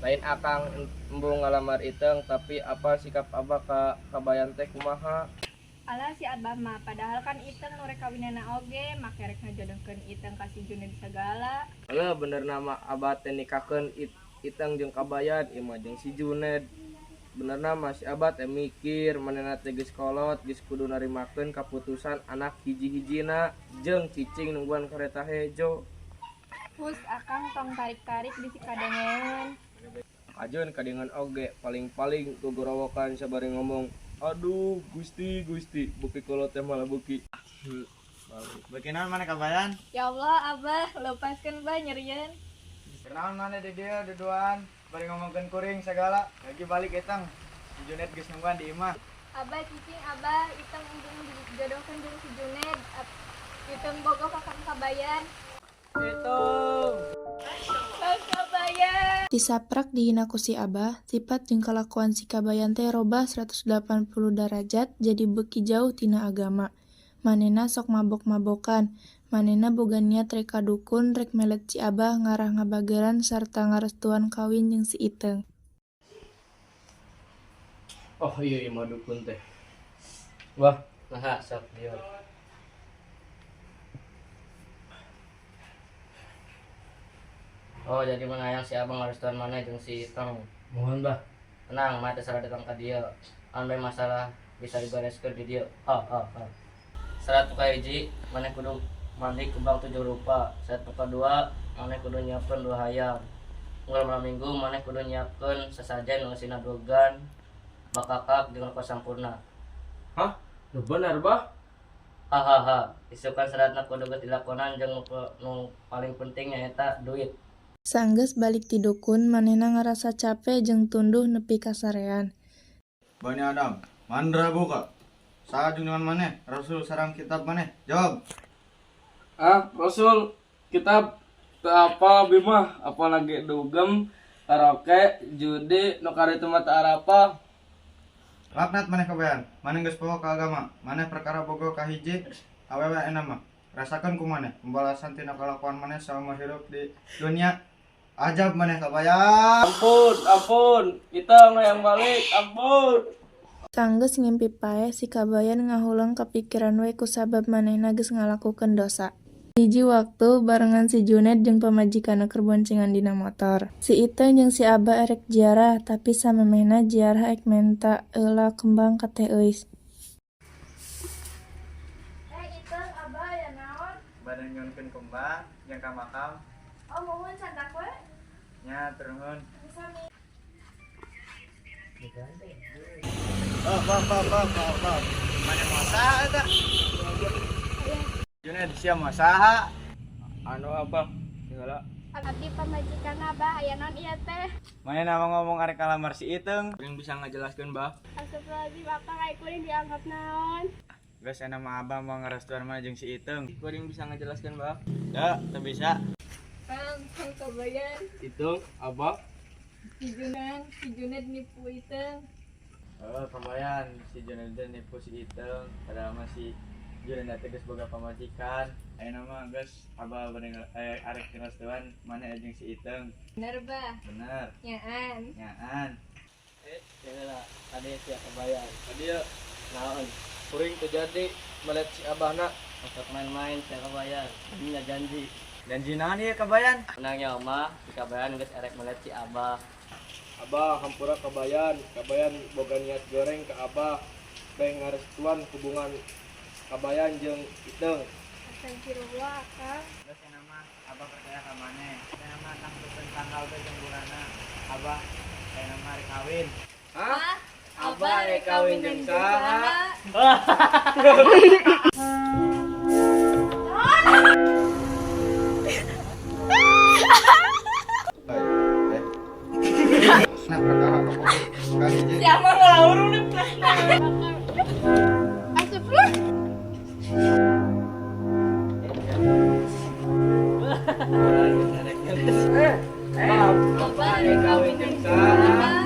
Lain akang embung ngalamar iteng, tapi apa sikap abah kabayan teh kumaha? Alah si Abah mah padahal kan Iteng nu rek kawinana oge make rek ngajodohkeun Iteng ka si Juned segala. Alah bener nama abah teh nikahkeun iteng jeung kabayan ieu mah jeung si Juned. Bener nama si abah teh mikir manehna teh geus kolot geus kudu narimakeun kaputusan anak hiji-hijina jeung cicing nungguan kareta hejo. Pus akang tong tarik-tarik bisi kadengeun. Ajeun kadingan oge paling-paling gogorowokan sabari ngomong, aduh Gusti buki kolot teh malah buki. Bagaimana mana kabayan? Ya Allah Abah lepaskeun bah nyerieun. Kenaon mana di dia duduan bari ngomongkeun kuring segala lagi balik etang. Si Juned geus nungguan di imah. Abah cicing Abah Iteng embung dijodohkeun jeung si Juned. Iteng boga ka Kang Kabayan. Kang Kabayan. Disaprak dihina ku si Abah, sifat jeung kalakuan si Kabayan teh robah 180 derajat jadi beuki jauh tina agama. Manehna sok mabok-mabokan, manehna boga niat rek ka dukun rek melet si Abah ngarah ngabageran sarta ngarestuan kawin jeung si Iteng. Oh iya mah dukun teh. Wah, naha sok dieu. Oh jadi menayang si abang ngarestuan mana jeung si Iteng. Mohon bah. Tenang, mah teu salah datang ka dieu. Anu masalah bisa dibereskeun di dieu. Syarat nu kahiji, maneh kudu mandi kembang 7 rupa. Syarat nu kadua, maneh kudu nyiapkeun 2 hayam. Unggal malam minggu maneh kudu nyiapkeun sasajen nu sina dogan, bakakak jeung rokok sampurna. Hah? Nu bener bah? Isukan syaratna kudu geus dilakonan jeung nu paling penting nyaeta duit. Sanggeus balik ti dukun, manehna ngarasa capek jeung tunduh nepi ka sarean. Bani Adam, mandra buka. Saha jeung dengan maneh? Rasul sareng kitab maneh? Jawab. Rasul kitab teu apa bimah apalagi dugem karaoke judi nu karitu mah teu arapa. Laknat maneh kabayan. Maneh geus poho ka agama. Maneh perkara bogo ka hiji awewe enak mah. Rasakeun ku maneh pembalasan tina kalakuan maneh selama hidup di dunia. Ajab maneh kabayan. Ampun, kita yang balik, ampun. Sanggeus ngimpi paeh si Kabayan ngahulang kapikiran we kusabab manehna geus ngalakukeun dosa. Hiji waktu barengan si Juned jeung pamajikanna keur boncengan dina motor. Si Iteng jeung si Abah erek ziarah, tapi samemehna ziarah ek menta eulah kembang ka teh euis. Iteng Abah ya naon? Badan nyunkeun kembang jeung ka makam. Oh muhun santak we. Nya turun. Sami. Bang. Mana masaha eta? Juned sia masaha? Anu abah, segala. Abdi pamajikan Abah aya naon ieu teh? Mana nama ngomong arek kalamar si Iteng? Yang bisa ngajelaskeun bah? Astagfirullahaladzim Bapak kayak kuring dianggap naon? Geus nama abah mau ngarestuan mana jeung si Iteng. Kuring bisa ngajelaskeun bah? Da, teu bisa. Kang Kabayan, Itu abah. si Juned nipu Iteng. Oh, kabayan si Juned nipu si Iteng, padahal masih Juned teh geus boga pamajikan. Ayeuna mah geus abah bari arek ngarestuan mana jeung si Iteng. Bener bah, Bener. nyaan. Nyaan. Inilah tadi si kabayan. Tadi ya, naon? Kuring teu jadi melet si abahna. Untuk main-main si kabayan. Ini janji. Janji naon ieu kabayan? Menangnya omah, si kabayan geus erek melet si Abah. Abah hampura kabayan boga niat goreng ke abah. Bae ngarestuan hubungan kabayan jeung Iteng. Astagfirullah Kang. Geus cenah mah abah percaya ka maneh. Cenah mah nangtukeun tanggal teh jeung bulanna. Abah cenah mah rek kawin. Hah? Abah rek kawin jeung saha? Nah, perkara apa? Kahiji. Siapa ngelaur udah Astagfirullah. Abah rek kawin jeung saha?